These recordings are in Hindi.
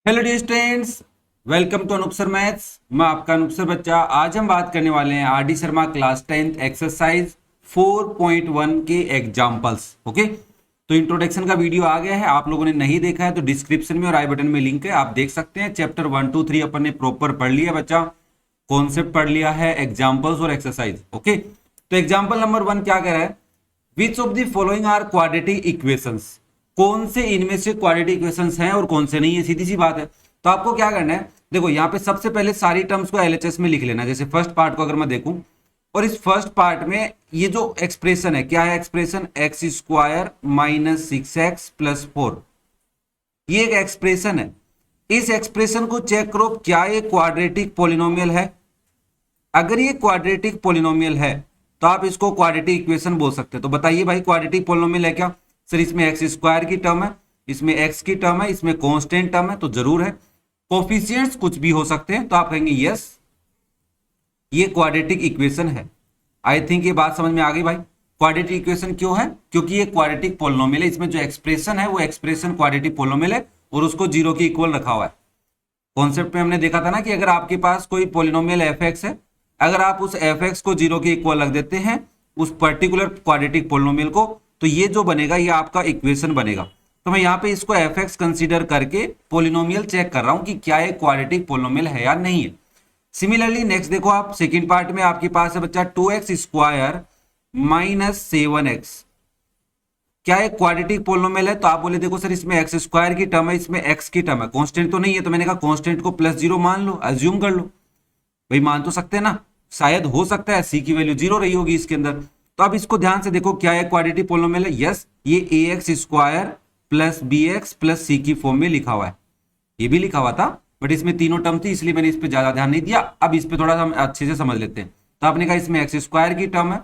Hello dear students, welcome to Anoop sir maths. मैं आपका अनूप सर बच्चा। आज हम बात करने वाले हैं R D Sharma class 10th exercise 4.1 के एग्जाम्पल्स। ओके, तो इंट्रोडक्शन का वीडियो आ गया है। आप लोगों ने नहीं देखा है तो डिस्क्रिप्शन में और आई बटन में लिंक है, आप देख सकते हैं। चैप्टर 1 2 3 अपन ने प्रॉपर पढ़ लिया बच्चा, कॉन्सेप्ट पढ़ लिया है, एग्जाम्पल्स और एक्सरसाइज। ओके, तो एग्जाम्पल नंबर 1 क्या कह रहा है? Which of the following are quadratic equations? कौन से इनमें से क्वाड्रेटिक इक्वेशंस हैं और कौन से नहीं है? सीधी सी बात है। तो आपको क्या करना है, देखो यहाँ पे सबसे पहले सारी टर्म्स को एलएचएस में लिख लेना। जैसे फर्स्ट पार्ट को अगर मैं देखूं, और इस फर्स्ट पार्ट में ये जो एक्सप्रेशन है, क्या है expression? X square minus 6x plus 4, ये एक एक्सप्रेशन है। इस एक्सप्रेशन को चेक करो, क्या ये क्वाड्रेटिक पॉलिनोमियल है? अगर ये क्वाड्रेटिक पॉलिनोमियल है तो आप इसको क्वाड्रेटिक इक्वेशन बोल सकते हैं। तो बताइए भाई, क्वाड्रेटिक पॉलिनोमियल है क्या? सर इसमें एक्स स्क्वायर की टर्म है, इसमें एक्स की टर्म है, इसमें कांस्टेंट टर्म है, तो जरूर है। कोफिशिएंट्स कुछ भी हो सकते हैं, तो आप कहेंगे यस ये क्वाड्रेटिक इक्वेशन है। आई थिंक ये बात समझ में आ गई भाई। क्वाड्रेटिक इक्वेशन क्यों है? क्योंकि ये क्वाड्रेटिक पॉलिनोमियल है। इसमें जो एक्सप्रेशन है वो एक्सप्रेशन क्वाड्रेटिक पॉलिनोमियल है और उसको जीरो के इक्वल रखा हुआ है। कॉन्सेप्ट में हमने देखा था ना कि अगर आपके पास कोई पॉलिनोमियल एफ एक्स है, अगर आप उस एफ एक्स को जीरो के इक्वल रख देते हैं उस पर्टिकुलर क्वाड्रेटिक पॉलिनोमियल को, तो ये जो बनेगा ये आपका इक्वेशन बनेगा। तो मैं यहाँ पे इसको एफ एक्स कंसिडर करके पॉलिनोमियल चेक कर रहा हूं कि क्या ये क्वाड्रेटिक पॉलिनोमियल है या नहीं है। सिमिलरली नेक्स्ट देखो आप, सेकेंड पार्ट में आपके पास है बच्चा 2x स्क्वायर माइनस 7x। क्या एक क्वाड्रेटिक पॉलिनोमियल है? तो आप बोले देखो सर इसमें एक्स स्क्वायर की टर्म है, इसमें एक्स की टर्म है, कांस्टेंट तो नहीं है। तो मैंने कहा कांस्टेंट को प्लस जीरो मान लो, अज्यूम कर लो। भाई मान तो सकते हैं ना, शायद हो सकता है सी की वैल्यू जीरो रही होगी इसके अंदर। तो अब इसको ध्यान से देखो, क्या है क्वाड्रेटिक पॉलिनोमियल है? यस, ये a x square plus b x plus c की फॉर्म में लिखा हुआ है। ये भी लिखा हुआ था बट इसमें तीनों टर्म थी, इसलिए मैंने इस पर ज्यादा ध्यान नहीं दिया। अब इस पे थोड़ा सा हम अच्छे से समझ लेते हैं। तो आपने कहा इसमें एक्स स्क्वायर की टर्म है,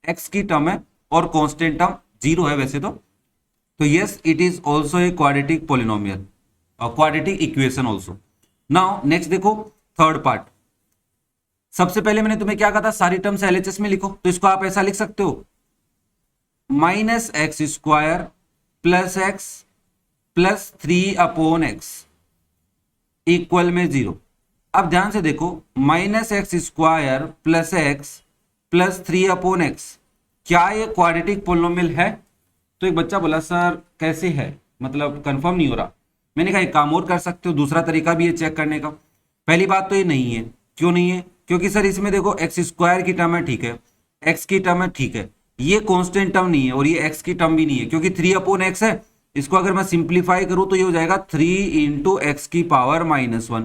एक्स की टर्म है और कॉन्स्टेंट टर्म जीरो है वैसे तो yes it is also a quadratic polynomial और quadratic equation also. Now next देखो थर्ड पार्ट। सबसे पहले मैंने तुम्हें क्या कहा था, सारी टर्म्स एलएचएस में लिखो। तो इसको आप ऐसा लिख सकते हो, minus x square plus x plus 3/x equal में जीरो। अब ध्यान से देखो, minus x square plus x plus 3/x, क्या ये क्वाड्रेटिक पॉलिनोमियल है? तो एक बच्चा बोला सर कैसे है, मतलब कंफर्म नहीं हो रहा। मैंने कहा एक काम और कर सकते हो, दूसरा तरीका भी है चेक करने का। पहली बात तो ये नहीं है। क्यों नहीं है? क्योंकि सर इसमें देखो एक्स स्क्वायर की टर्म है, ठीक है, एक्स की टर्म है, ठीक है, ये कांस्टेंट टर्म नहीं है और ये एक्स की टर्म भी नहीं है, क्योंकि 3/x है। इसको अगर मैं सिंप्लीफाई करूं तो ये हो जाएगा 3 × x की पावर -1।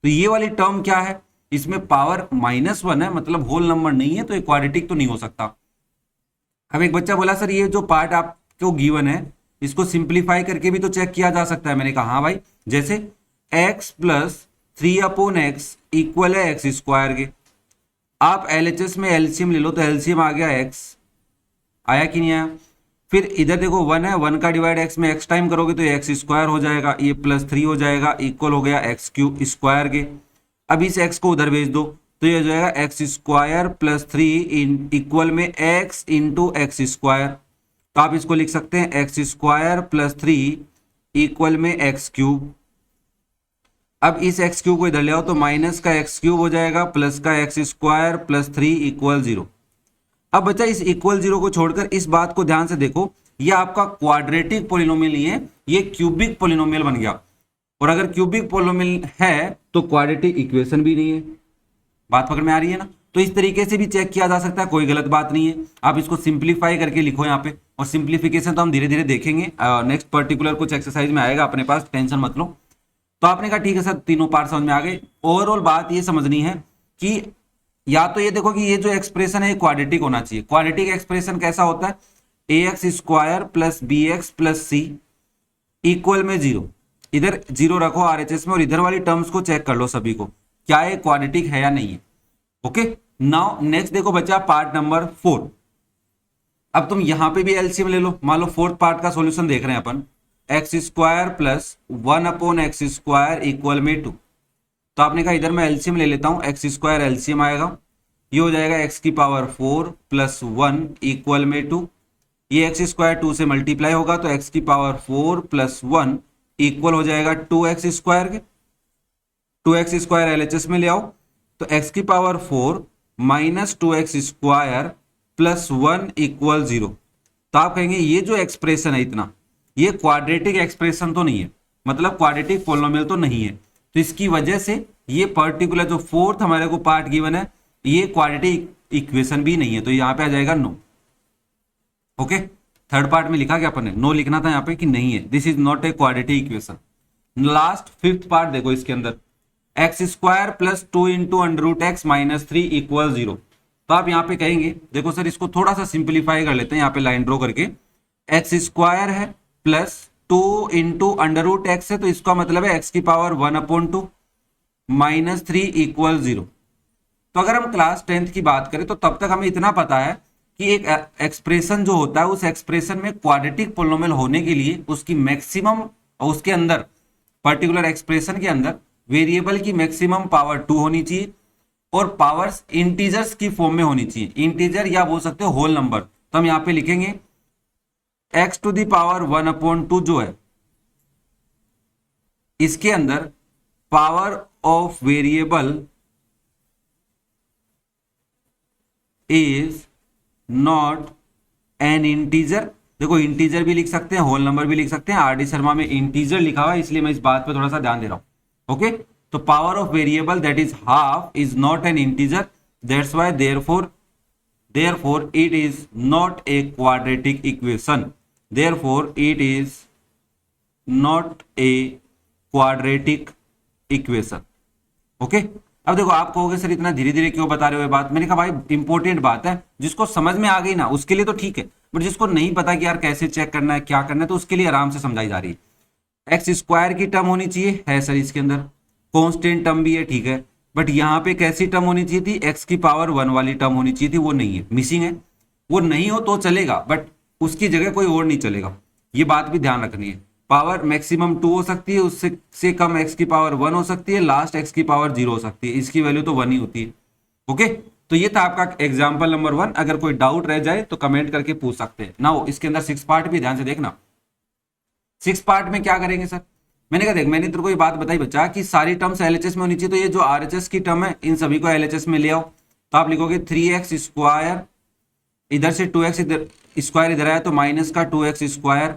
तो ये वाली टर्म क्या है? इसमें पावर -1 है, मतलब होल नंबर नहीं है, तो ये क्वाड्रेटिक तो नहीं हो सकता। अब एक बच्चा बोला सर ये जो पार्ट आपको गिवन है इसको सिंप्लीफाई करके भी तो चेक किया जा सकता है। मैंने कहा हाँ भाई, जैसे x प्लस 3/x इक्वल है एक्स स्क्वायर के। आप एलएचएस में एलसीएम ले लो, तो एलसीएम आ गया x, आया कि नहीं आया? फिर इधर देखो 1 है, 1 का डिवाइड x में x टाइम करोगे तो ये एक्स स्क्वायर हो जाएगा, ये +3 हो जाएगा, इक्वल हो गया x³ स्क्वायर के। अब इस x को उधर भेज दो तो ये हो जाएगा एक्स स्क्वायर प्लस 3 इक्वल में x इंटू एक्स स्क्वायर। तो आप इसको लिख सकते हैं एक्स स्क्वायर प्लस 3 इक्वल में x³। अब इस x³ को इधर ले आओ तो माइनस का x³ हो जाएगा प्लस का एक्स स्क्वायर प्लस 3 इक्वल 0। अब बच्चा इस इक्वल 0 को छोड़कर इस बात को ध्यान से देखो, ये आपका क्वाड्रेटिक पॉलिनोमियल नहीं है, ये क्यूबिक पॉलिनोमियल बन गया। और अगर क्यूबिक पॉलिनोमियल है तो क्वाड्रेटिक इक्वेशन भी नहीं है। बात पकड़ में आ रही है ना? तो इस तरीके से भी चेक किया जा सकता है, कोई गलत बात नहीं है। आप इसको सिंप्लीफाई करके लिखो यहाँ पे, और सिंप्लीफिकेशन तो हम धीरे धीरे देखेंगे, नेक्स्ट पर्टिकुलर कुछ एक्सरसाइज में आएगा अपने पास, टेंशन मत लो। तो आपने कहा ठीक है सर, तीनों पार्ट समझ में आ गए। ओवरऑल बात ये समझनी है कि या तो ये देखो कि ये जो एक्सप्रेशन है क्वाड्रेटिक होना चाहिए। क्वाड्रेटिक एक्सप्रेशन कैसा होता है? ax square plus b x plus c equal में 0। इधर 0 रखो आरएचएस में और इधर वाली टर्म्स को चेक कर लो सभी को, क्या ये क्वाड्रेटिक है या नहीं है। ओके, नाउ नेक्स्ट देखो बच्चा पार्ट नंबर 4। अब तुम यहां पे भी एलसीएम ले लो। मान लो फोर्थ पार्ट का सॉल्यूशन देख रहे हैं अपन, x square plus 1/x square equal में 2। तो आपने कहा इधर मैं एलसीएम ले लेता हूं, एक्स स्क्वायर एलसीएम आएगा, ये हो जाएगा x की पावर 4 प्लस 1 इक्वल में 2। ये एक्स स्क्वायर 2 से मल्टीप्लाई होगा तो x की पावर 4 प्लस 1 इक्वल हो जाएगा 2x² के। 2x² LHS में ले आओ तो x⁴ minus 2x² plus 1 equal 0। तो आप कहेंगे ये जो एक्सप्रेशन है इतना, ये क्वाड्रेटिक एक्सप्रेशन तो नहीं है, मतलब क्वाड्रेटिक पोलिनोमियल तो नहीं है। तो इसकी वजह से ये पर्टिकुलर जो फोर्थ हमारे को पार्ट गिवन है, ये क्वाड्रेटिक इक्वेशन भी नहीं है, तो यहां पे आ जाएगा नो। ओके, थर्ड पार्ट में लिखा क्या अपन ने, नो लिखना था यहाँ पे कि नहीं है, this is not a quadratic equation. Last fifth part देखो इसके अंदर, x² plus 2 into √x minus 3 equal 0। तो आप यहाँ पे कहेंगे, देखो सर इसको थोड़ा सा सिंप्लीफाई कर लेते हैं, यहाँ पे लाइन ड्रॉ करके, x² है प्लस 2 इंटू √x है, तो इसका मतलब है x⁴ माइनस 3 इक्वल 0। तो अगर हम क्लास 10th की बात करें तो तब तक हमें इतना पता है कि एक एक्सप्रेशन जो होता है, उस एक्सप्रेशन में क्वाड्रेटिक पोलिनोमियल होने के लिए उसकी मैक्सिमम, और उसके अंदर पर्टिकुलर एक्सप्रेशन के अंदर वेरिएबल की मैक्सिमम पावर 2 होनी चाहिए और पावर्स इंटीजर्स की फॉर्म में होनी चाहिए, इंटीजर या बोल सकते हो होल नंबर। तो हम यहां पे लिखेंगे x⁴ जो है, इसके अंदर power of variable is not an integer. देखो इंटीजर भी लिख सकते हैं, होल नंबर भी लिख सकते हैं, आरडी शर्मा में इंटीजर लिखा हुआ है, इसलिए मैं इस बात पे थोड़ा सा ध्यान दे रहा हूं। ओके, तो power of variable that is half is not an integer, that's why therefore it is not a quadratic equation, therefore it is not a quadratic equation। Okay, अब देखो आप कहोगे सर इतना धीरे धीरे क्यों बता रहे हो ये बात, मैंने कहा भाई इंपॉर्टेंट बात है, जिसको समझ में आ गई ना उसके लिए तो ठीक है, बट जिसको नहीं पता कि यार कैसे चेक करना है क्या करना है, तो उसके लिए आराम से समझाई जा रही है। x² की टर्म होनी चाहिए, है सर इसके अंदर, कांस्टेंट टर्म भी है, ठीक है, बट यहाँ पे कैसी टर्म होनी चाहिए थी, x⁴ वाली टर्म होनी चाहिए थी, वो नहीं है, मिसिंग है। वो नहीं हो तो चलेगा, बट उसकी जगह कोई और नहीं चलेगा, ये बात भी ध्यान रखनी है। पावर मैक्सिमम 2 हो सकती है, उससे से कम x⁴ हो सकती है, लास्ट x⁴ हो सकती है, इसकी वैल्यू तो 1 ही होती है। ओके, तो ये था आपका एग्जाम्पल नंबर 1। अगर कोई डाउट रह जाए तो कमेंट करके पूछ सकते हैं ना। इसके अंदर 6 पार्ट भी ध्यान से देखना। 6 पार्ट में क्या करेंगे सर, मैंने कहा देख, मैंने तेरे को ये बात बताई बच्चा कि सारी टर्म्स LHS में होनी चाहिए, तो ये जो RHS की टर्म है इन सभी को LHS में ले आओ। तो आप लिखोगे 3x², इधर से 2x स्क्वायर इधर आया तो माइनस का 2x²,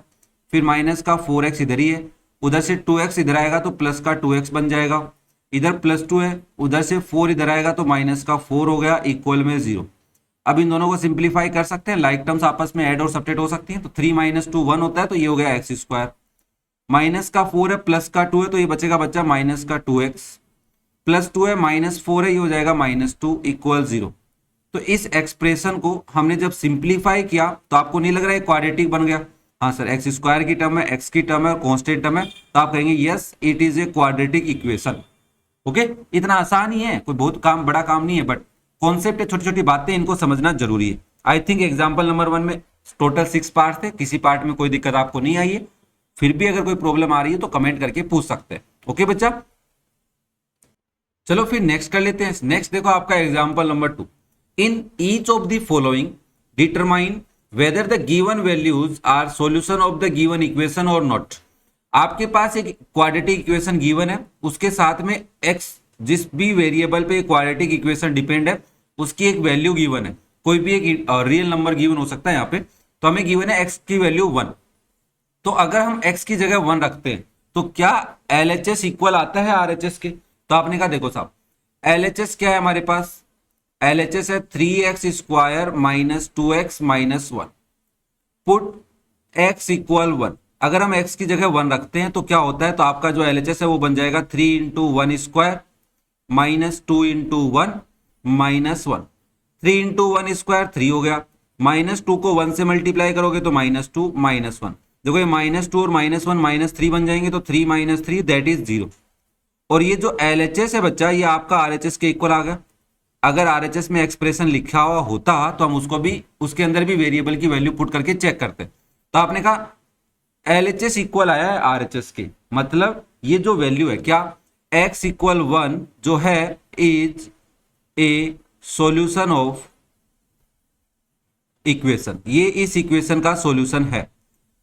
फिर माइनस का 4x इधर ही है, उधर से 2x इधर आएगा तो प्लस का 2x बन जाएगा, इधर +2 है, उधर से 4 इधर आएगा तो माइनस का 4 हो गया, इक्वल में 0। अब इन दोनों को सिंप्लीफाई कर सकते हैं, लाइक टर्म्स आपस में ऐड और सब्ट्रैक्ट हो सकती हैं, तो 3 - 2 1 होता है, तो ये हो गया x², माइनस का 4 है प्लस का 2 है, तो ये बचेगा बच्चा माइनस का 2x, +2 है -4 है, ये हो जाएगा -2 इक्वल 0। तो इस एक्सप्रेशन को हमने जब सिंप्लीफाई किया तो आपको नहीं लग रहा है क्वाड्रेटिक बन गया, हाँ सर x² की टर्म है, x की टर्म है और कांस्टेंट टर्म है, तो आप कहेंगे yes it is a quadratic equation. Okay, इतना आसान ही है, कोई बहुत काम बड़ा काम नहीं है, बट कॉन्सेप्ट है, छोटी छोटी बातें इनको समझना जरूरी है। आई थिंक एग्जाम्पल नंबर 1 में टोटल 6 पार्ट थे, किसी पार्ट में कोई दिक्कत आपको नहीं आई है, फिर भी अगर कोई प्रॉब्लम आ रही है तो कमेंट करके पूछ सकते हैं। ओके बच्चा, चलो फिर नेक्स्ट कर लेते हैं। नेक्स्ट देखो आपका example number 2, in each of the following determine whether the given values are solution of the given equation और नॉट। आपके पास एक क्वाड्रेटिक इक्वेशन गिवन है, उसके साथ में x जिस भी वेरिएबल पे क्वाड्रेटिक इक्वेशन डिपेंड है उसकी एक वैल्यू गिवन है, कोई भी एक रियल नंबर गिवन हो सकता है यहाँ पे, तो हमें गिवन है x की वैल्यू 1। तो अगर हम x की जगह 1 रखते हैं तो क्या LHS इक्वल आता है RHS के? तो आपने कहा देखो साहब LHS क्या है हमारे पास, LHS है 3x² - 2x - 1, put x equal 1। अगर हम x की जगह 1 रखते हैं तो क्या होता है, तो आपका जो LHS है वो बन जाएगा 3 × 1² -2 × 1 -1। 3 × 1² 3 हो गया, -2 को 1 से मल्टीप्लाई करोगे तो -2 -1, देखो ये -2 और -1 -3 बन जाएंगे, तो 3 - 3 दैट इज 0। और ये जो LHS है बच्चा ये आपका RHS के इक्वल आ गया। अगर RHS में एक्सप्रेशन लिखा हुआ होता तो हम उसको भी उसके अंदर भी वेरिएबल की वैल्यू पुट करके चेक करते। तो आपने कहा LHS इक्वल आया है RHS के, मतलब ये जो वैल्यू है क्या x इक्वल 1 जो है is a solution of equation, ये इस इक्वेशन का सॉल्यूशन है।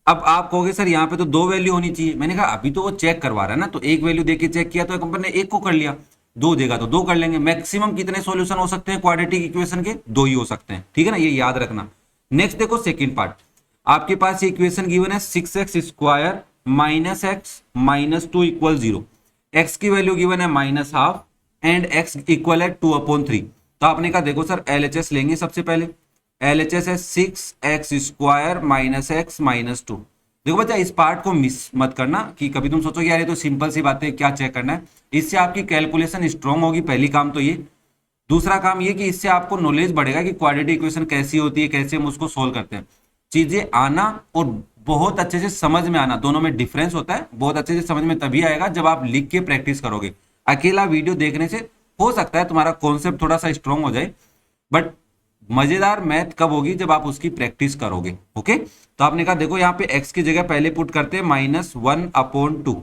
अब आप कहोगे सर यहाँ पे तो दो वैल्यू होनी चाहिए, मैंने कहा अभी तो वो चेक करवा रहा है ना, तो एक वैल्यू देके चेक किया तो कंपनी ने एक को कर लिया, दो देगा तो दो कर लेंगे। मैक्सिमम कितने सॉल्यूशन हो सकते हैं क्वाड्रेटिक इक्वेशन के? दो ही हो सकते हैं, ठीक है ना, ये याद रखना। नेक्स्ट देखो सेकंड पार्ट, आपके पास ये इक्वेशन गिवन है 6x² minus x minus two equal 0, x की वैल्यू गिवन है -½ एंड एक्स इक्वल है 2/3। तो आपने कहा देखो सर LHS लेंगे सबसे पहले, LHS है 6x² minus x minus two. देखो बच्चा इस पार्ट को मिस मत करना कि कभी तुम सोचो यार ये तो सिंपल सी बात है क्या चेक करना है, इससे आपकी कैलकुलेशन स्ट्रांग होगी, पहली काम तो ये। दूसरा काम ये कि इससे आपको नॉलेज बढ़ेगा कि क्वाड्रेटिक इक्वेशन कैसी होती है, कैसे हम उसको सोल्व करते हैं। चीजें आना और बहुत अच्छे से समझ में आना, दोनों में डिफरेंस होता है। बहुत अच्छे से समझ में तभी आएगा जब आप लिख के प्रैक्टिस करोगे। अकेला वीडियो देखने से हो सकता है तुम्हारा कॉन्सेप्ट थोड़ा सा स्ट्रांग हो जाए, बट मजेदार मैथ कब होगी? जब आप उसकी प्रैक्टिस करोगे। ओके, तो आपने कहा देखो यहाँ पे x की जगह पहले पुट करते हैं -1/2,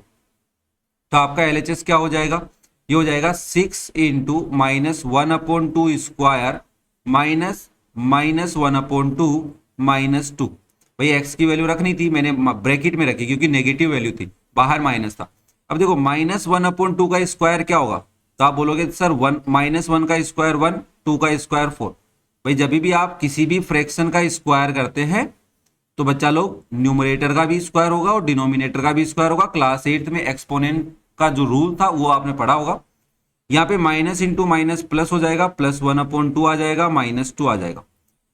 तो आपका LHS क्या हो जाएगा? ये हो जाएगा 6 इंटू -1/2² माइनस -1/2 -2। भाई एक्स की वैल्यू रखनी थी, मैंने ब्रैकेट में रखी क्योंकि नेगेटिव वैल्यू थी, बाहर माइनस था। अब देखो -1/2 का स्क्वायर क्या होगा? तो आप बोलोगे सर -1 का स्क्वायर 1, 2 का स्क्वायर 4। भाई जब भी आप किसी भी फ्रैक्शन का स्क्वायर करते हैं तो बच्चा लोग न्यूमरेटर का भी स्क्वायर होगा और डिनोमिनेटर का भी स्क्वायर होगा। क्लास 8 में एक्सपोनेंट का जो रूल था वो आपने पढ़ा होगा। यहाँ पे माइनस इंटू माइनस प्लस हो जाएगा, +1/2 आ जाएगा, -2 आ जाएगा।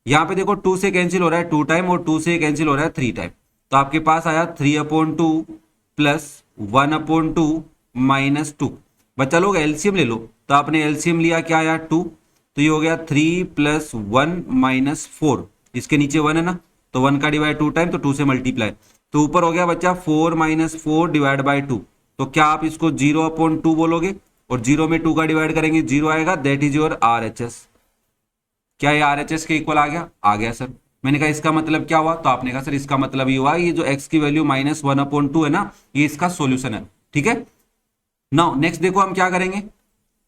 यहाँ पे देखो 2 से कैंसिल हो रहा है 2 टाइम और 2 से कैंसिल हो रहा है 3 टाइम, तो आपके पास आया 3/2 प्लस 1/2 -2। बच्चा लोग एलसीएम ले लो, तो आपने एलसीएम लिया क्या आया 2, तो ये हो गया 3 + 1 - 4, इसके नीचे 1 है ना, तो 1 का डिवाइड 2 टाइम तो 2 से मल्टीप्लाई, तो ऊपर हो गया बच्चा 4 - 4 डिवाइड बाई 2। तो क्या आप इसको 0/2 बोलोगे और 0 में 2 का डिवाइड करेंगे 0 आएगा, दैट इज योर RHS। क्या ये RHS के इक्वल आ गया? आ गया सर। मैंने कहा इसका मतलब क्या हुआ? तो आपने कहा सर इसका मतलब ये हुआ ये जो x की वैल्यू -1/2 है ना, ये इसका सॉल्यूशन है। ठीक है, नाउ नेक्स्ट देखो हम क्या करेंगे,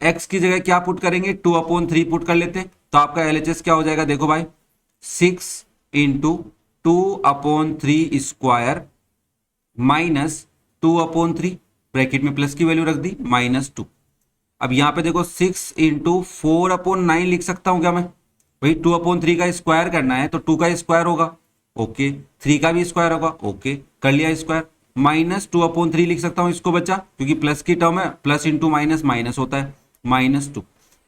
x की जगह क्या पुट करेंगे? 2/3 पुट कर लेते हैं, तो आपका LHS क्या हो जाएगा? देखो भाई 6 इंटू 2/3² माइनस 2/3, ब्रैकेट में प्लस की वैल्यू रख दी, -2। अब यहां पे देखो 6 इंटू 4/9 लिख सकता हूं क्या मैं? भाई 2/3 का स्क्वायर करना है तो 2 का स्क्वायर होगा, ओके, 3 का भी स्क्वायर होगा, ओके, कर लिया स्क्वायर। -2/3 लिख सकता हूं इसको बच्चा, क्योंकि प्लस की टर्म है, प्लस इंटू माइनस माइनस होता है, -2।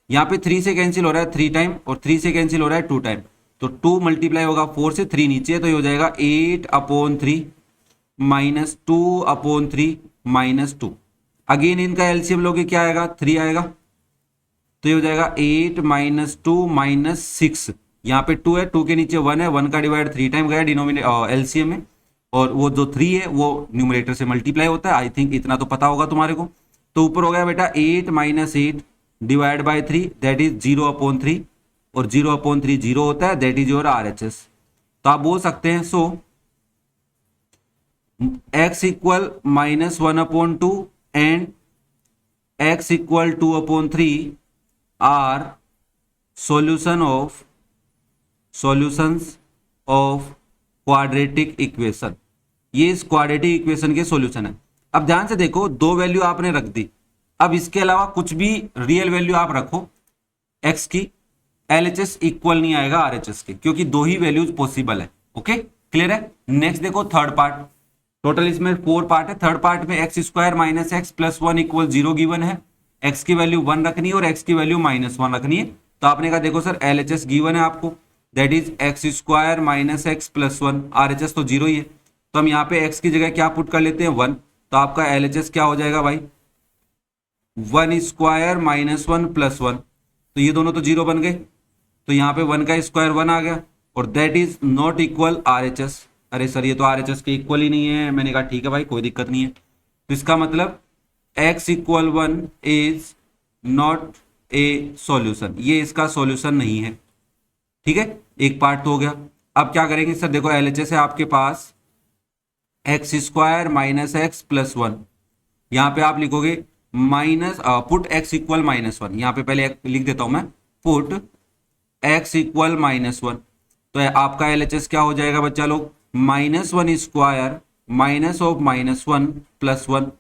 यहाँ पे 3 से कैंसिल हो रहा है 3 टाइम और 3 से कैंसिल हो रहा है 2 टाइम, तो 2 मल्टीप्लाई होगा 4 से, 3 नीचे है तो ये हो जाएगा 8/3 -2/3 -2। अगेन इनका एलसीएम लोगे क्या आएगा? 3 आएगा, तो ये हो जाएगा 8 - 2 -6। यहाँ पे 2 है, 2 के नीचे 1 है, 1 का डिवाइड 3 टाइम गया डिनोमिनेटर एलसीएम में, और वो जो 3 है वो न्यूमरेटर से मल्टीप्लाई होता है। आई थिंक इतना तो पता होगा तुम्हारे को। तो ऊपर हो गया बेटा 8 - 8 डिवाइड बाई 3, दैट इज 0/3, और 0/3 0 होता है, दैट इज योर RHS। तो आप बोल सकते हैं so x equal -1/2 and x equal 2/3 are solutions of quadratic equation. ये इस क्वाड्रेटिक इक्वेशन के सॉल्यूशन है। अब ध्यान से देखो, दो वैल्यू आपने रख दी, अब इसके अलावा कुछ भी रियल वैल्यू आप रखो x की, LHS इक्वल नहीं आएगा RHS के, क्योंकि दो ही वैल्यूज पॉसिबल है। ओके, क्लियर है। नेक्स्ट देखो थर्ड पार्ट, टोटल इसमें 4 पार्ट है। थर्ड पार्ट में x² minus x plus 1 equal 0 given है, x की वैल्यू 1 रखनी है और x की वैल्यू -1 रखनी है। तो आपने कहा देखो सर LHS गिवन है आपको, that is x² minus x plus 1, RHS तो 0 ही है, तो हम यहाँ पे x की जगह क्या पुट कर लेते हैं 1, तो आपका LHS क्या हो जाएगा भाई? 1² -1 प्लस 1, तो ये दोनों तो 0 बन गए, तो यहाँ पे 1 का स्क्वायर 1 आ गया, और that is not equal RHS। अरे सर ये तो RHS के इक्वल ही नहीं है। मैंने कहा ठीक है भाई कोई दिक्कत नहीं है, तो इसका मतलब x equal 1 is not a solution, ये इसका सॉल्यूशन नहीं है। ठीक है, एक पार्ट तो हो गया। अब क्या करेंगे सर, देखो LHS है आपके पास x² माइनस एक्स प्लस 1, यहाँ पे आप लिखोगे माइनस पुट x इक्वल -1, यहाँ पे पहले लिख देता हूं मैं, पुट x इक्वल -1, तो आपका LHS क्या हो जाएगा बच्चा लोग? -1 स्क्वायर माइनस ऑफ -1 प्लस 1,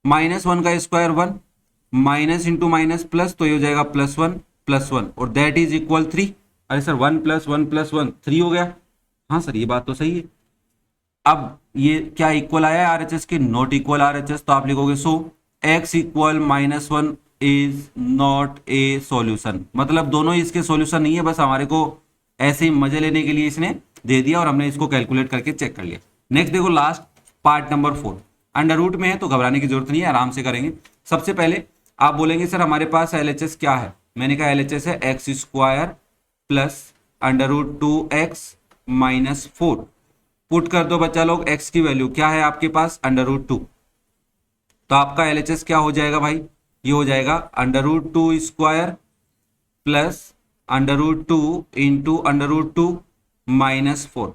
-1 का square 1, minus into minus plus, तो ये हो जाएगा +1 और दैट इज इक्वल 3। अरे सर 1 + 1 + 1 3 हो गया। हाँ सर ये बात तो सही है। अब ये क्या इक्वल आया है आरएचएस के? नॉट इक्वल आरएचएस, तो आप लिखोगे सो x equal -1 is not a solution. मतलब दोनों ही इसके सॉल्यूशन नहीं है, बस हमारे को ऐसे ही मजे लेने के लिए इसने दे दिया और हमने इसको कैलकुलेट करके चेक कर लिया। नेक्स्ट देखो last part number 4, under root में है तो घबराने की जरूरत नहीं है, आराम से करेंगे। सबसे पहले आप बोलेंगे सर हमारे पास एलएचएस क्या है? मैंने कहा एलएचएस है x² प्लस √2x - 4। पुट कर दो बच्चा लोग, x की वैल्यू क्या है आपके पास? √2। तो आपका एलएचएस क्या हो जाएगा भाई? ये हो जाएगा √2² प्लस √2 इंटू √2 - 4।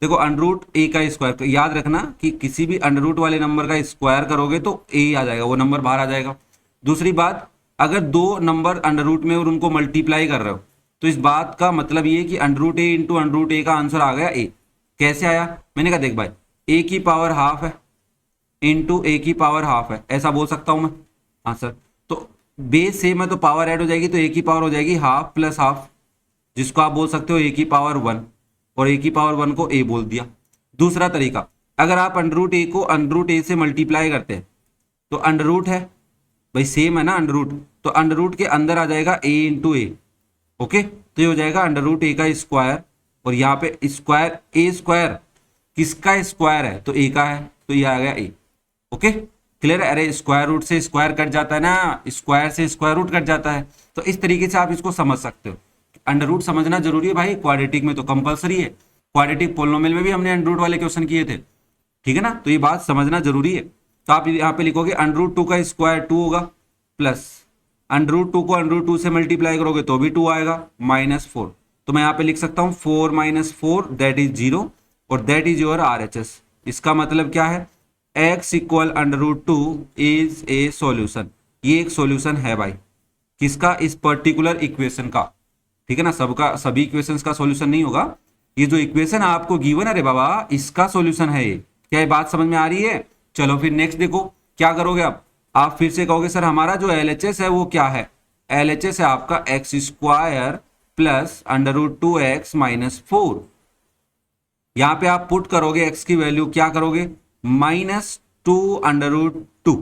देखो √a का स्क्वायर, तो याद रखना कि किसी भी अंडर वाले नंबर का स्क्वायर करोगे तो a आ जाएगा, वो नंबर बाहर आ जाएगा। दूसरी बात, अगर दो नंबर अंडर में और उनको मल्टीप्लाई कर रहे हो तो इस बात का मतलब ये कि √a इंटू √a का आंसर आ गया a। कैसे आया? मैंने कहा देख भाई a की पावर हाफ है इंटू a की पावर हाफ है, ऐसा बोल सकता हूं मैं? हाँ सर। तो बेस सेम है तो पावर ऐड हो जाएगी, तो a की पावर हो जाएगी हाफ प्लस हाफ, जिसको आप बोल सकते हो a की पावर 1, और a की पावर 1 को a बोल दिया। दूसरा तरीका, अगर आप √a को √a से मल्टीप्लाई करते हैं तो अंडर है भाई, सेम है ना अंडर, तो अंडर के अंदर आ जाएगा a इंटू ए। ओके, तो ये हो जाएगा √a का स्क्वायर, और यहाँ पे स्क्वायर a² किसका स्क्वायर है? तो a का है, तो ये आ गया a। ओके क्लियर है? अरे स्क्वायर रूट से स्क्वायर कट जाता है ना, स्क्वायर से स्क्वायर रूट कट जाता है, तो इस तरीके से आप इसको समझ सकते हो। अंडर समझना जरूरी है भाई, क्वाड्रेटिक में तो कंपलसरी है, क्वाड्रेटिक पोलिनोमियल में भी हमने अंडर वाले क्वेश्चन किए थे, ठीक है ना? तो ये बात समझना जरूरी है। तो आप यहाँ पे लिखोगे √2 का स्क्वायर 2 होगा, प्लस √2 को √2 से मल्टीप्लाई करोगे तो भी 2 आएगा, -4। तो मैं यहाँ पे लिख सकता हूँ 4 - 4 दैट इज 0, और दैट इज योर आरएचएस। इसका मतलब क्या है? x equal √2 is a solution. ये एक सॉल्यूशन है भाई, किसका? इस पर्टिकुलर इक्वेशन का, ठीक है ना? सबका सभी इक्वेशंस का सॉल्यूशन नहीं होगा, ये जो इक्वेशन आपको गिवन है रे बाबा, इसका सॉल्यूशन है ये। क्या ये बात समझ में आ रही है? चलो फिर नेक्स्ट देखो क्या करोगे आप फिर से कहोगे सर हमारा जो एलएचएस है वो क्या है? एलएचएस है आपका x² प्लस √2x - 4। यहां पे आप पुट करोगे x की वैल्यू, क्या करोगे? -2 √2।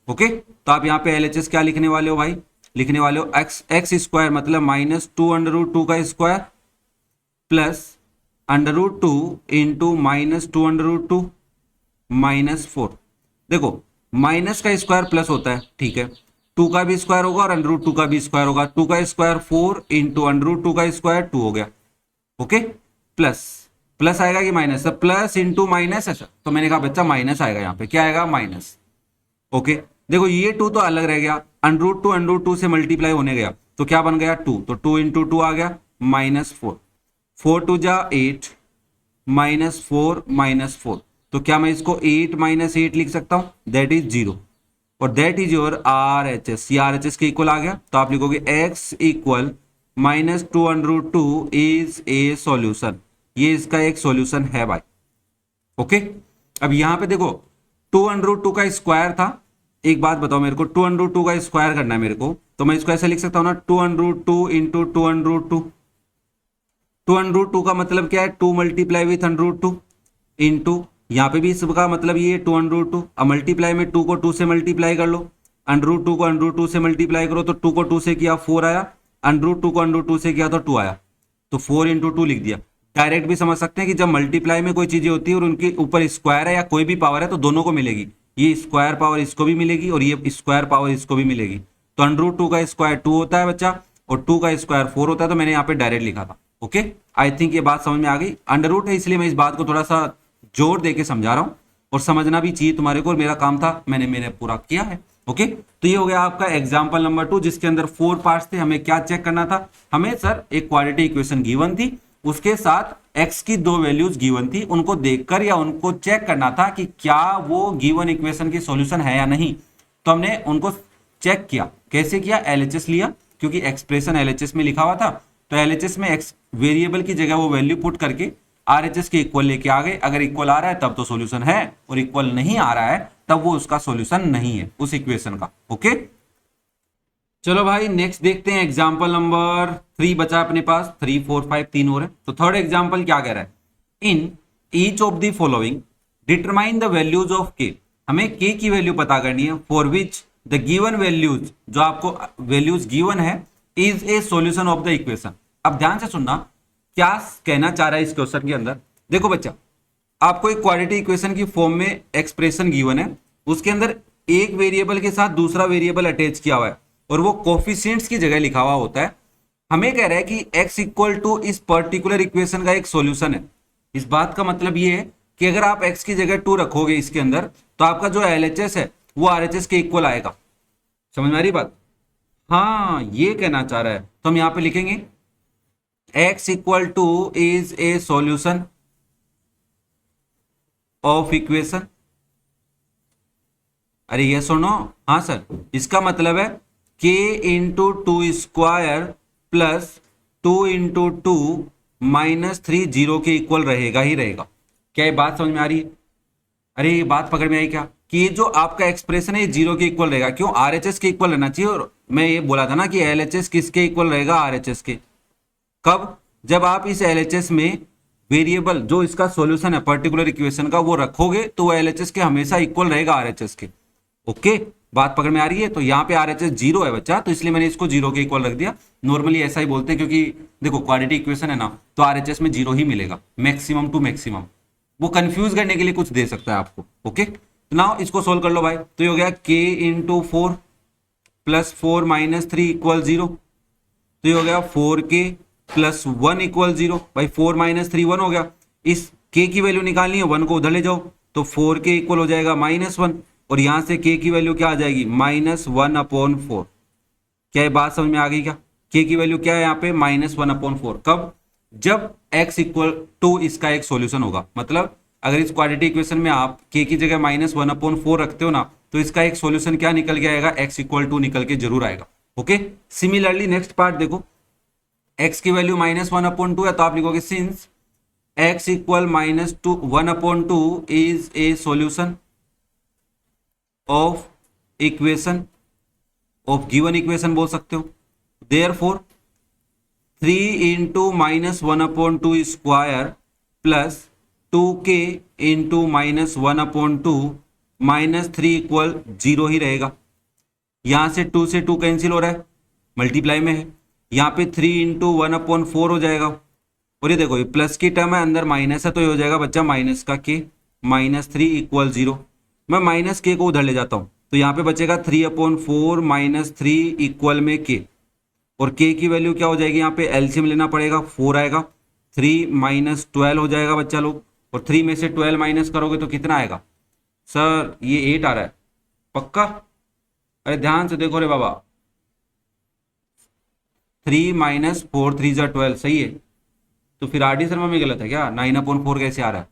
ओके, तो आप यहाँ पे एलएचएस क्या लिखने वाले हो भाई? लिखने वाले हो x² मतलब -2 √2 का स्क्वायर प्लस √2 इंटू -2 √2 -4। देखो माइनस का स्क्वायर प्लस होता है, ठीक है, 2 का भी स्क्वायर होगा और √2 का भी स्क्वायर होगा। 2 का स्क्वायर 4 इंटू √2 का स्क्वायर 2 हो गया। ओके, प्लस प्लस आएगा कि माइनस? प्लस इंटू माइनस है सर, तो मैंने कहा बच्चा माइनस आएगा, यहाँ पे क्या आएगा? माइनस। ओके, देखो ये 2 तो अलग रह गया, √2 से मल्टीप्लाई होने गया तो क्या बन गया? 2, तो 2 इंटू 2 आ गया -4, 4 2 जा 8 -4 -4, तो क्या मैं इसको 8 - 8 लिख सकता हूं? दैट इज 0, और दैट इज योर आरएचएस। ये आरएचएस के इक्वल आ गया, तो आप लिखोगे x equal -2 √2 is a solution. ये इसका एक सॉल्यूशन है भाई। ओके, अब यहां पे देखो 2 √2 का स्क्वायर था। एक बात बताओ मेरे को, 2 √2 का स्क्वायर करना है मेरे को, तो मैं इसको ऐसे लिख सकता हूं ना, 2 √2 इंटू 2 √2। 2 √2 का मतलब क्या है? 2 मल्टीप्लाई विथ √2 इंटू, यहाँ पे भी इसका मतलब ये 2 √2। अब मल्टीप्लाई में 2 को 2 से मल्टीप्लाई कर लो, √2 को √2 से मल्टीप्लाई करो तो 2 को 2 से किया 4 आया, √2 को √2 से किया तो 2 आया, तो 4 इंटू 2 लिख दिया। डायरेक्ट भी समझ सकते हैं कि जब मल्टीप्लाई में कोई चीजें होती है और उनके ऊपर स्क्वायर है या कोई भी पावर है तो दोनों को मिलेगी, ये स्क्वायर पावर इसको भी मिलेगी और ये स्क्वायर पावर इसको भी मिलेगी। तो √2 का स्क्वायर 2 होता है बच्चा, और 2 का स्क्वायर 4 होता है, तो मैंने यहाँ पे डायरेक्ट लिखा था। ओके, आई थिंक ये बात समझ में आ गई। अंडर है इसलिए मैं इस बात को थोड़ा सा जोर देके समझा रहा हूं, और समझना भी चाहिए तुम्हारे को, और मेरा काम था, मैंने पूरा किया है। ओके, तो ये हो गया आपका एग्जांपल नंबर 2, जिसके अंदर 4 पार्ट्स थे। हमें क्या चेक करना था? हमें सर एक क्वाड्रेटिक इक्वेशन गिवन थी, उसके साथ x की 2 वैल्यूज गिवन थी, उनको देखकर या उनको चेक करना था कि क्या वो गिवन इक्वेशन की सॉल्यूशन है या नहीं। तो हमने उनको चेक किया। कैसे किया? एलएचएस लिया, क्योंकि एक्सप्रेशन एलएचएस में लिखा हुआ था, तो एलएचएस में एक्स वेरिएबल की जगह वो वैल्यू पुट करके RHS के इक्वल लेके आ गए। अगर इक्वल आ रहा है तब तो सॉल्यूशन है, और इक्वल नहीं आ रहा है तब वो उसका सॉल्यूशन नहीं है उस इक्वेशन का। ओके, चलो भाई नेक्स्ट देखते हैं। एग्जाम्पल नंबर 3 बचा अपने पास, 3 4 5 3 और है। तो थर्ड एग्जाम्पल क्या कह रहा है, इन each of the following determine the values of के। हमें के की वैल्यू पता करनी है, for which the given values, जो आपको वैल्यूज गिवन है, is a solution of the equation. अब ध्यान से सुनना क्या कहना चाह रहा है इस क्वेश्चन के अंदर। देखो बच्चा, आपको एक क्वाड्रेटिक इक्वेशन की फॉर्म में एक्सप्रेशन गिवन है, उसके अंदर एक वेरिएबल के साथ दूसरा वेरिएबल अटैच किया हुआ है और वो कोफिशिएंट्स की जगह लिखा हुआ होता है। हमें कह रहा है कि x इक्वल टू इस पर्टिकुलर इक्वेशन का एक सॉल्यूशन है। इस बात का मतलब ये है कि अगर आप x की जगह 2 रखोगे इसके अंदर, तो आपका जो LHS है वो RHS के इक्वल आएगा। समझ में आ रही बात? हाँ, ये कहना चाह रहा है। तो हम यहां पे लिखेंगे x equal two is A solution of equation. अरे ये सुनो, हाँ सर, इसका मतलब है k into 2 square plus 2 into 2 minus 3 zero के इक्वल रहेगा ही रहेगा। क्या ये बात समझ में आ रही है? अरे ये बात पकड़ में आई क्या, कि ये जो आपका एक्सप्रेशन है ये जीरो के इक्वल रहेगा। क्यों? RHS के इक्वल रहना चाहिए। और मैं ये बोला था ना कि LHS किसके इक्वल रहेगा, RHS के। कब? जब आप इस LHS में वेरिएबल जो इसका सॉल्यूशन है पर्टिकुलर इक्वेशन का वो रखोगे, तो वो LHS के हमेशा इक्वल रहेगा RHS के। ओके, बात पकड़ में आ रही है? तो यहाँ पे RHS जीरो है बच्चा, तो इसलिए मैंने इसको जीरो के इक्वल रख दिया। नॉर्मली ऐसा ही बोलते हैं, क्योंकि देखो क्वाड्रेटिक इक्वेशन है ना, तो RHS में जीरो ही मिलेगा, मैक्सिमम टू मैक्सिमम। वो कंफ्यूज करने के लिए कुछ दे सकता है आपको। ओके, तो नाउ इसको सोल्व कर लो भाई। तो ये हो गया k into 4 plus 4 minus 3 equal 0। तो ये हो गया 4k प्लस 1 इक्वल 0। भाई 4 माइनस 3 1 हो गया। इस k की वैल्यू निकालनी है, 1 को उधर ले जाओ, तो 4k इक्वल हो जाएगा -1, और यहां से k की वैल्यू क्या आ जाएगी, -1/4। क्या ये बात समझ में आ गई क्या? k की वैल्यू क्या है यहाँ पे, -1/4। कब? जब x इक्वल टू इसका एक सॉल्यूशन होगा। मतलब अगर इस क्वाड्रेटिक इक्वेशन में आप k की जगह -1/4 रखते हो ना, तो इसका एक सॉल्यूशन क्या निकल के आएगा, x इक्वल टू निकल के जरूर आएगा। ओके, सिमिलरली नेक्स्ट पार्ट देखो, x की वैल्यू -1/2 है, तो आप लिखोगे since x equal -1/2 is a solution of equation of given equation बोल सकते हो। Therefore 3 into -1/2 square plus 2k into -1/2 -3 equal 0 ही रहेगा। यहां से 2 से 2 कैंसिल हो रहा है, मल्टीप्लाई में है। यहाँ पे 3 इंटू 1/4 हो जाएगा, और ये देखो ये प्लस की टर्म है, अंदर माइनस है, तो ये हो जाएगा बच्चा माइनस का k, -3 इक्वल 0। मैं माइनस के को उधर ले जाता हूँ, तो यहाँ पे बचेगा 3/4 -3 इक्वल में k, और k की वैल्यू क्या हो जाएगी, यहाँ पे एलसीएम लेना पड़ेगा, 4 आएगा, 3 - 12 हो जाएगा बच्चा लोग, और 3 में से 12 माइनस करोगे तो कितना आएगा सर, ये 8 आ रहा है पक्का? अरे ध्यान से देखो रे बाबा, 3 - 4 3 = 12 सही है। तो फिर RD शर्मा में गलत है क्या, 9/4 कैसे आ रहा है?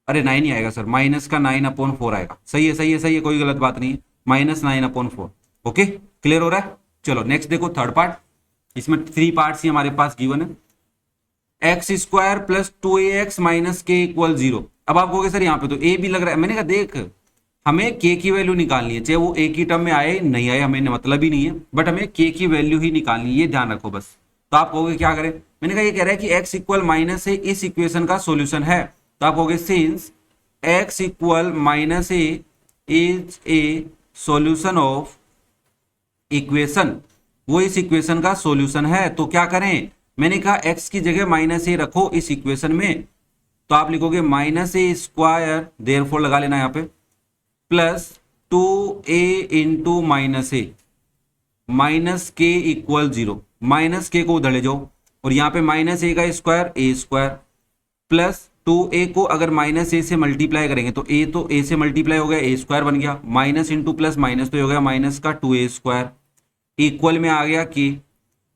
अरे 9 ही आएगा सर, माइनस का 9/4 आएगा। सही है सही है सही है, कोई गलत बात नहीं है, -9/4। ओके, क्लियर हो रहा है? चलो नेक्स्ट देखो थर्ड पार्ट। इसमें 3 पार्ट्स ही हमारे पास गिवन है। x square plus 2ax minus के इक्वल 0। अब आप कहोगे सर यहाँ पे तो a भी लग रहा है। मैंने कहा देख, हमें k की वैल्यू निकालनी है, चाहे वो a की टर्म में आए नहीं आए हमें मतलब ही नहीं है, बट हमें k की वैल्यू ही निकालनी है, ये ध्यान रखो बस। तो आप कहोगे क्या करें? मैंने कहा ये कह रहा है कि x इक्वल माइनस ए इस इक्वेशन का सॉल्यूशन है, तो आप कहोगे since x equal -a is a solution of equation, वो इस इक्वेशन का सॉल्यूशन है, तो क्या करें? मैंने कहा x की जगह -a रखो इस इक्वेशन में, तो आप लिखोगे -a स्क्वायर, देयरफॉर लगा लेना यहाँ पे, plus 2a into -a minus के इक्वल 0। माइनस के को उधर ले जाओ, और यहाँ पे -a का square a square, plus 2a को अगर -a से मल्टीप्लाई करेंगे तो a से मल्टीप्लाई हो गया, a स्क्वायर बन गया, माइनस इंटू प्लस माइनस, तो हो गया माइनस का 2a स्क्वायर, इक्वल में आ गया k,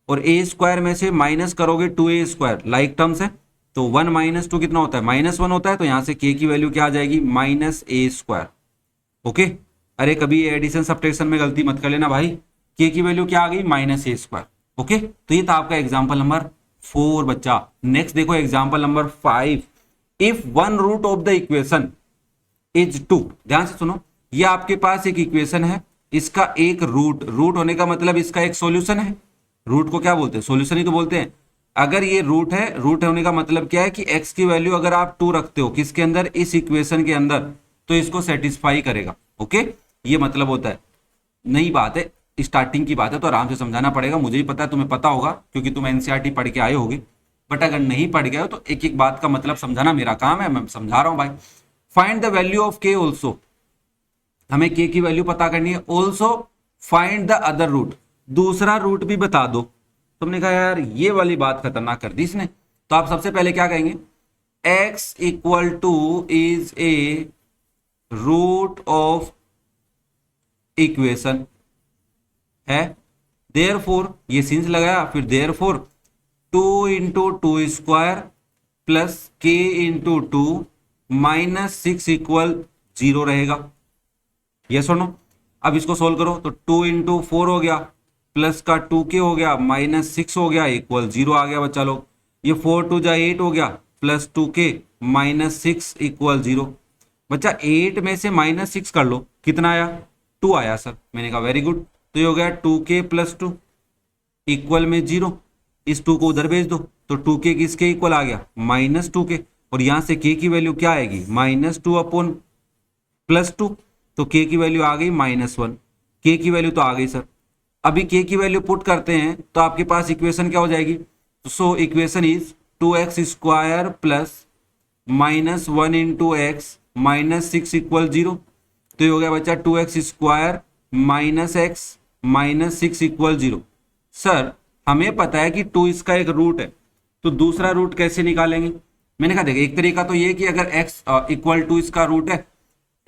और a स्क्वायर में से माइनस करोगे 2a स्क्वायर, लाइक टर्म्स है, तो 1 - 2 कितना होता है, -1 होता है, तो यहाँ से k की वैल्यू क्या आ जाएगी, -a स्क्वायर। ओके, अरे कभी एडिशन सब्ट्रैक्शन में गलती मत कर लेना भाई, k की वैल्यू क्या आ गई, -a स्क्वायर। ओके, तो ये था आपका एग्जाम्पल नंबर 4 बच्चा। नेक्स्ट देखो example number 5, if one root of the equation is 2, ध्यान से सुनो, ये आपके पास एक इक्वेशन है, इसका एक रूट होने का मतलब इसका एक सॉल्यूशन है। रूट को क्या बोलते हैं? सॉल्यूशन ही तो बोलते हैं। अगर ये रूट होने का मतलब क्या है कि x की वैल्यू अगर आप 2 रखते हो किसके अंदर, इस इक्वेशन के अंदर, तो इसको सेटिस्फाई करेगा। ओके, ये मतलब होता है। नई बात है, स्टार्टिंग की बात है, तो आराम से समझाना पड़ेगा। मुझे भी पता है, तुम्हें पता होगा क्योंकि तुम एनसीईआरटी पढ़ के आए होगे, बट अगर नहीं पढ़ गए हो तो एक एक बात का मतलब समझाना मेरा काम है, मैं समझा रहा हूं भाई। Find the value of k also, हमें के की वैल्यू पता करनी है। Also find the other root, दूसरा रूट भी बता दो। तुमने कहा यार ये वाली बात खतरनाक कर दी इसने, तो आप सबसे पहले क्या कहेंगे, x equal two is a root of equation है, देयरफॉर, ये सिंस लगाया, फिर therefore 2 into two square plus k into two minus 6 equal 0 रहेगा। ये सुनो, अब इसको सोल्व करो तो 2 इंटू 4 हो गया, प्लस का 2k हो गया, माइनस 6 हो गया, इक्वल 0 आ गया बच्चा लोग। ये 4 2 जा 8 हो गया, प्लस 2k माइनस 6 इक्वल 0। बच्चा 8 में से माइनस 6 कर लो, कितना आया? 2 आया सर। मैंने कहा वेरी गुड, तो ये हो गया 2k प्लस 2 इक्वल में 0। इस 2 को उधर भेज दो तो 2k किसके इक्वल आ गया? Minus 2k। और यहां से k की वैल्यू क्या आएगी? माइनस 2 अपॉन प्लस 2, तो k की वैल्यू आ गई -1। k की वैल्यू तो आ गई सर। अभी k की वैल्यू पुट करते हैं तो आपके पास इक्वेशन क्या हो जाएगी? So equation is 2x square plus minus 1 into x minus 6 equal 0। तो ये हो गया बच्चा 2x square minus x minus 6 equal 0। Sir हमें पता है कि 2 इसका एक रूट है, तो दूसरा रूट कैसे निकालेंगे? मैंने कहा देखिए, एक तरीका तो ये कि अगर x इक्वल टू इसका रूट है,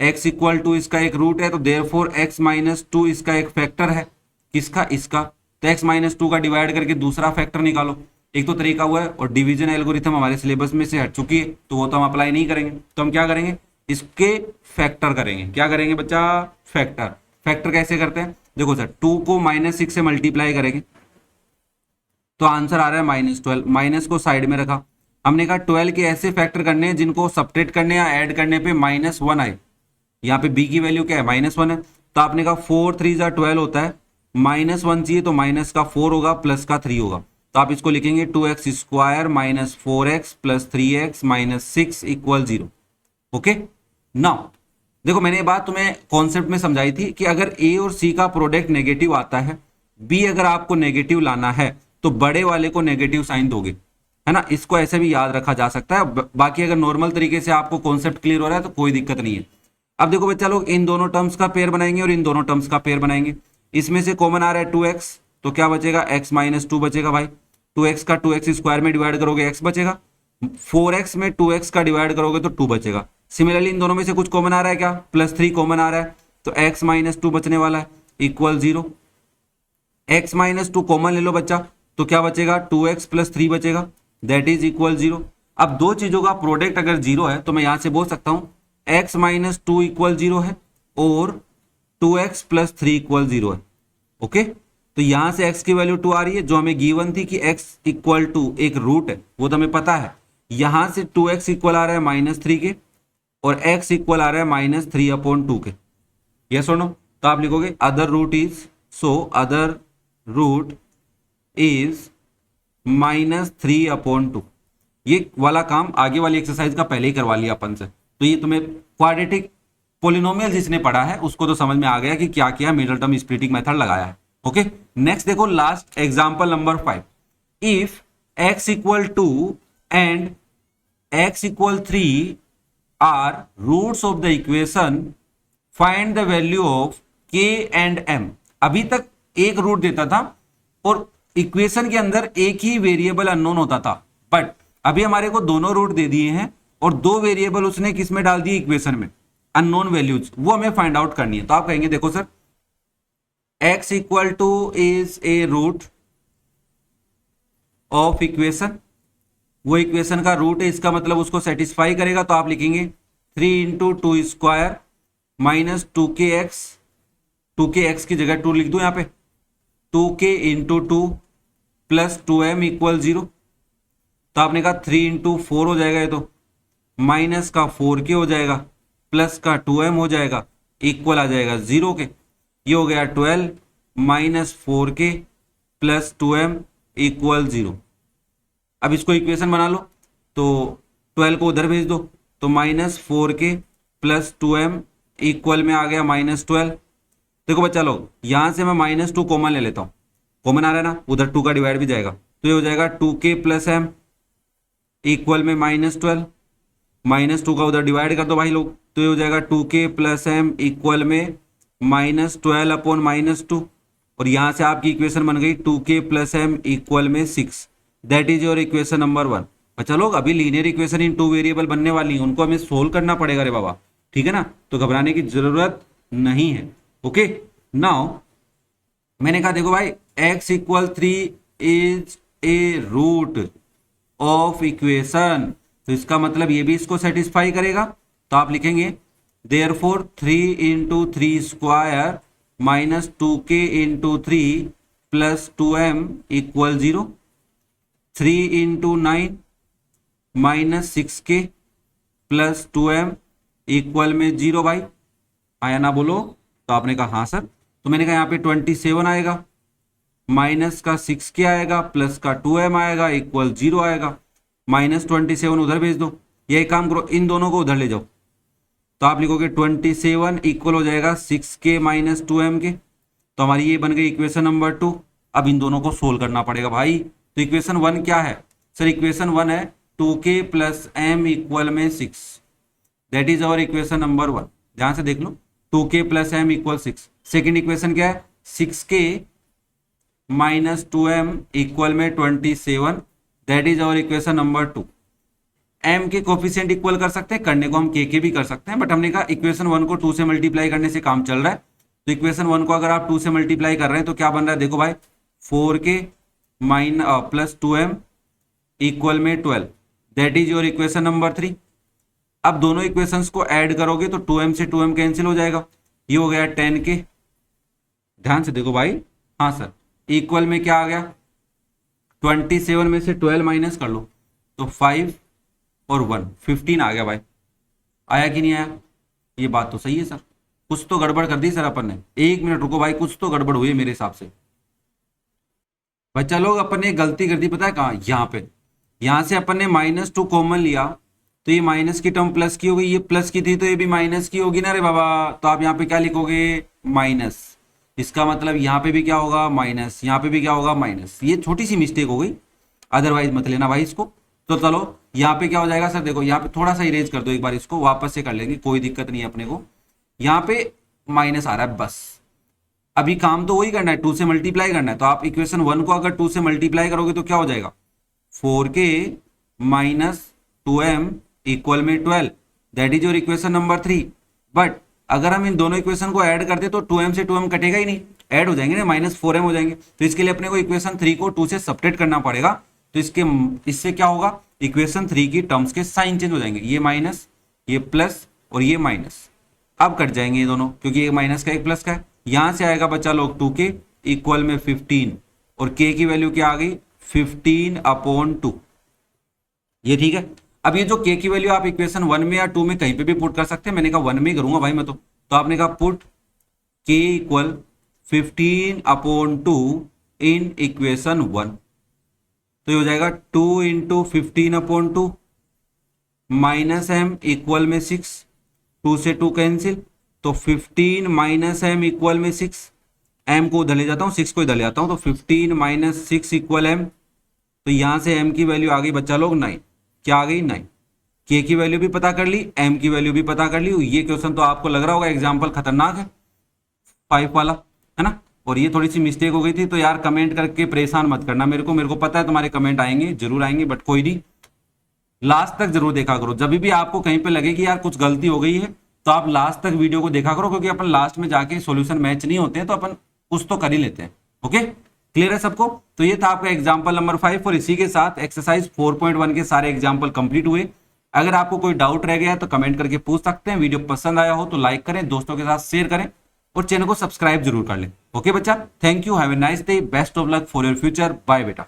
x इक्वल टू इसका एक रूट है, तो देयरफॉर x माइनस 2 इसका एक फैक्टर है। किसका? इसका। तो x माइनस 2 का डिवाइड करके दूसरा फैक्टर निकालो। एक तो तरीका हुआ है, और डिवीजन एल्गोरिथम हमारे सिलेबस में से हट चुकी है, तो वो तो हम अप्लाई नहीं करेंगे। तो हम क्या करेंगे? इसके फैक्टर करेंगे। क्या करेंगे बच्चा? फैक्टर। फैक्टर कैसे करते हैं? देखो सर, 2 को -6 से मल्टीप्लाई करेंगे तो आंसर आ रहा है -12। माइनस को साइड में रखा, हमने कहा 12 के ऐसे फैक्टर करने हैं जिनको सब्ट्रैक्ट करने या ऐड करने पे -1 आए। यहाँ पे b की वैल्यू क्या है? -1 है, तो आपने कहा 4 3 जा 12 होता है, -1 चाहिए तो माइनस का 4 होगा, प्लस का 3 होगा। तो आप इसको लिखेंगे 2x square minus 4x plus 3x minus 6 equal 0। Okay, now देखो मैंने ये बात तुम्हें कॉन्सेप्ट में समझाई थी कि अगर a और c का प्रोडक्ट नेगेटिव आता है, b अगर आपको नेगेटिव लाना है तो बड़े वाले को नेगेटिव साइन दोगे, है ना। इसको ऐसे भी याद रखा जा सकता है। बाकी अगर नॉर्मल तरीके से आपको कॉन्सेप्ट क्लियर हो रहा है तो कोई दिक्कत नहीं है। अब देखो बच्चा लोग, इन दोनों टर्म्स का पेयर बनाएंगे और इन दोनों टर्म्स का पेयर बनाएंगे। इसमें से कॉमन आ रहा है 2x, तो क्या बचेगा? x माइनस 2 बचेगा भाई। 2x का 2x स्क्वायर में डिवाइड करोगे x बचेगा, 4x में 2x का डिवाइड करोगे तो 2 बचेगा। सिमिलरली इन दोनों में से कुछ कॉमन आ रहा है क्या? +3 कॉमन आ रहा है, तो x माइनस 2 बचने वाला है इक्वल 0। x माइनस 2 कॉमन ले लो बच्चा, तो क्या बचेगा? 2x प्लस 3 बचेगा, दैट इज इक्वल 0। अब दो चीजों का प्रोडक्ट अगर 0 है तो मैं यहां से बोल सकता हूं x माइनस 2 इक्वल 0 है और 2x प्लस 3 इक्वल 0 है। ओके, तो यहां से x की वैल्यू 2 आ रही है, जो हमें गिवन थी कि x इक्वल टू एक रूट है, वो तो हमें पता है। यहां से 2x इक्वल आ रहा है -3 के, और x इक्वल आ रहा है -3/2 के। यस और नो? तो आप लिखोगे other root is, so other root is -3/2। ये वाला काम आगे वाली एक्सरसाइज का पहले ही करवा लिया अपन से, तो ये तुम्हें क्वाड्रेटिक पोलिनोमियल जिसने पढ़ा है उसको तो समझ में आ गया कि क्या किया, मिडल टर्म स्प्लिटिंग मेथड लगाया है। ओके, नेक्स्ट देखो last example number 5, if x equal 2 and x equal 3 are roots of the equation, find the value of k and m। अभी तक एक रूट देता था और इक्वेशन के अंदर एक ही वेरिएबल अननोन होता था, बट अभी हमारे को दोनों रूट दे दिए हैं और दो वेरिएबल उसने किस में डाल दिए? इक्वेशन में, अननोन वैल्यूज, वो हमें फाइंड आउट करनी है। तो आप कहेंगे देखो sir, x equal two is a root of equation, वो इक्वेशन का रूट है, इसका मतलब उसको सेटिस्फाई करेगा। तो आप लिखेंगे 3 into two square minus 2kx, 2kx की जगह 2 लिख दो यहाँ पे, 2k into 2 plus 2m equal 0। तो आपने कहा 3 इंटू 4 हो जाएगा ये तो, माइनस का 4k हो जाएगा, प्लस का 2m हो जाएगा, इक्वल आ जाएगा 0 के। ये हो गया 12 minus 4k plus 2m equal 0। अब इसको इक्वेशन बना लो, तो 12 को उधर भेज दो, तो minus 4k plus 2m equal में आ गया -12। देखो बच्चा लोग, यहां से मैं -2 कॉमन ले लेता हूं, कॉमन आ रहा है ना, उधर 2 का डिवाइड भी जाएगा, तो ये हो जाएगा 2k प्लस m इक्वल में -12, -2 का उधर डिवाइड कर दो भाई लोग, तो ये हो जाएगा 2k प्लस m इक्वल में -12 अपॉन -2, और यहां से आपकी इक्वेशन बन गई 2k प्लस m इक्वल में 6। That is your equation number 1। बच्चा लोग, अभी लीनियर इक्वेशन इन 2 वेरिएबल बनने वाली है, उनको हमें सोल्व करना पड़ेगा रे बाबा, ठीक है ना, तो घबराने की जरूरत नहीं है। ओके, नाउ मैंने कहा देखो भाई x equal 3 is a root of equation, तो इसका मतलब ये भी इसको सेटिस्फाई करेगा, तो आप लिखेंगे therefore 3 into 3 square minus 2k into 3 plus 2m equal 0, 3 into 9 minus 6k plus 2m equal में 0। भाई आया ना, बोलो। तो आपने कहा हाँ सर, तो मैंने कहा यहाँ पे 27 आएगा, माइनस का 6k आएगा, प्लस का 2m आएगा, इक्वल 0 आएगा, -27 उधर भेज दो। यही काम करो, इन दोनों को उधर ले जाओ, तो आप लिखोगे 27 इक्वल हो जाएगा 6k माइनस 2m के, तो हमारी ये बन गई इक्वेशन नंबर 2। अब इन दोनों को सोल्व करना पड़ेगा भाई। तो इक्वेशन 1 क्या है सर? इक्वेशन 1 है 2k प्लस m इक्वल में 6, that is our equation number 1। ध्यान से देख लो, 2k plus m equal 6। Second equation क्या है? 6k माइनस 2m इक्वल में 27, that is our equation number 2। m के कोफिशिएंट इक्वल कर सकते हैं, करने को हम k के भी कर सकते हैं, बट हमने कहा इक्वेशन 1 को 2 से मल्टीप्लाई करने से काम चल रहा है, तो इक्वेशन 1 को अगर आप 2 से मल्टीप्लाई कर रहे हैं तो क्या बन रहा है? देखो भाई 4k प्लस 2m इक्वल में 12, that is your equation number 3। अब दोनों इक्वेशंस को ऐड करोगे तो 2m से 2m कैंसिल हो जाएगा, ये हो गया 10k। ध्यान से देखो भाई, हाँ सर, इक्वल में क्या आ गया? 27 में से 12 माइनस कर लो तो 5 और 1 15 आ गया भाई। आया कि नहीं आया? ये बात तो सही है सर, कुछ तो गड़बड़ कर दी सर अपन ने। 1 मिनट रुको भाई, कुछ तो गड़बड़ हुई है मेरे हिसाब से। बच्चा लोग अपन ने गलती कर दी, पता है कहाँ? यहाँ पे, यहाँ से अपन ने -2 कॉमन लिया, तो ये माइनस की टर्म प्लस की हो गई, ये प्लस की थी तो ये भी माइनस की होगी ना रे बाबा। तो आप यहाँ पे क्या लिखोगे? माइनस। इसका मतलब यहाँ पे भी क्या होगा? माइनस। यहाँ पे भी क्या होगा? माइनस। ये छोटी सी मिस्टेक हो गई, अदरवाइज मत लेना भाई इसको। तो चलो यहाँ पे क्या हो जाएगा सर? देखो यहाँ पे थोड़ा सा इरेज कर दो एक बार, इसको वापस से कर लेंगे, कोई दिक्कत नहीं है अपने को। यहाँ पे माइनस आ रहा है बस, अभी काम तो वही करना है, 2 से मल्टीप्लाई करना है। तो आप इक्वेशन 1 को अगर 2 से मल्टीप्लाई करोगे तो क्या हो जाएगा? 4k माइनस 2m इक्वल में 12, that is your equation number 3। But अगर हम इन दोनों इक्वेशन को ऐड करते तो 2m से 2m कटेगा ही नहीं, ऐड हो जाएंगे ना, -4m हो जाएंगे। तो इसके लिए अपने को इक्वेशन 3 को 2 से सब्ट्रैक्ट करना पड़ेगा। तो इससे क्या होगा? इक्वेशन 3 की टर्म्स के साइन चेंज हो जाएंगे, ये माइनस, ये प्लस और ये माइनस। अब कट जाएंगे ये दोनों, क्योंकि एक माइनस का एक प्लस का है। यहां से आएगा बच्चा लोग 2k इक्वल में 15, और k की वैल्यू क्या आ गई? 15/2। ये ठीक है। अब ये जो k की वैल्यू आप इक्वेशन 1 में या 2 में कहीं पे भी पुट कर सकते हैं, मैंने कहा 1 में करूंगा भाई मैं तो आपने कहा put k equal 15/2 in equation 1, तो ये हो जाएगा 2 इंटू 15/2 माइनस m इक्वल में 6, 2 से 2 कैंसिल, तो 15 माइनस m इक्वल में 6, m को उधर ले जाता हूँ, 6 को इधर ले जाता हूँ, तो 15 माइनस 6 इक्वल m। तो यहां से m की वैल्यू आ गई बच्चा लोग 9। क्या आ गई? 9। k की वैल्यू भी पता कर ली, m की वैल्यू भी पता कर ली। ये क्वेश्चन तो आपको लग रहा होगा एग्जाम्पल खतरनाक है, 5 वाला, है ना। और ये थोड़ी सी मिस्टेक हो गई थी, तो यार कमेंट करके परेशान मत करना मेरे को पता है तुम्हारे कमेंट आएंगे, जरूर आएंगे, बट कोई नहीं, लास्ट तक जरूर देखा करो। जब भी आपको कहीं पे लगे कि यार कुछ गलती हो गई है तो आप लास्ट तक वीडियो को देखा करो, क्योंकि अपन लास्ट में जाके सॉल्यूशन मैच नहीं होते हैं तो अपन कुछ तो कर ही लेते हैं। ओके, क्लियर है सबको? तो ये था आपका एग्जाम्पल नंबर 5, और इसी के साथ एक्सरसाइज 4.1 के सारे एग्जाम्पल कंप्लीट हुए। अगर आपको कोई डाउट रह गया तो कमेंट करके पूछ सकते हैं। वीडियो पसंद आया हो तो लाइक करें, दोस्तों के साथ शेयर करें, और चैनल को सब्सक्राइब जरूर कर लें। ओके बच्चा, thank you, have a nice day, best of luck for your future, bye बेटा।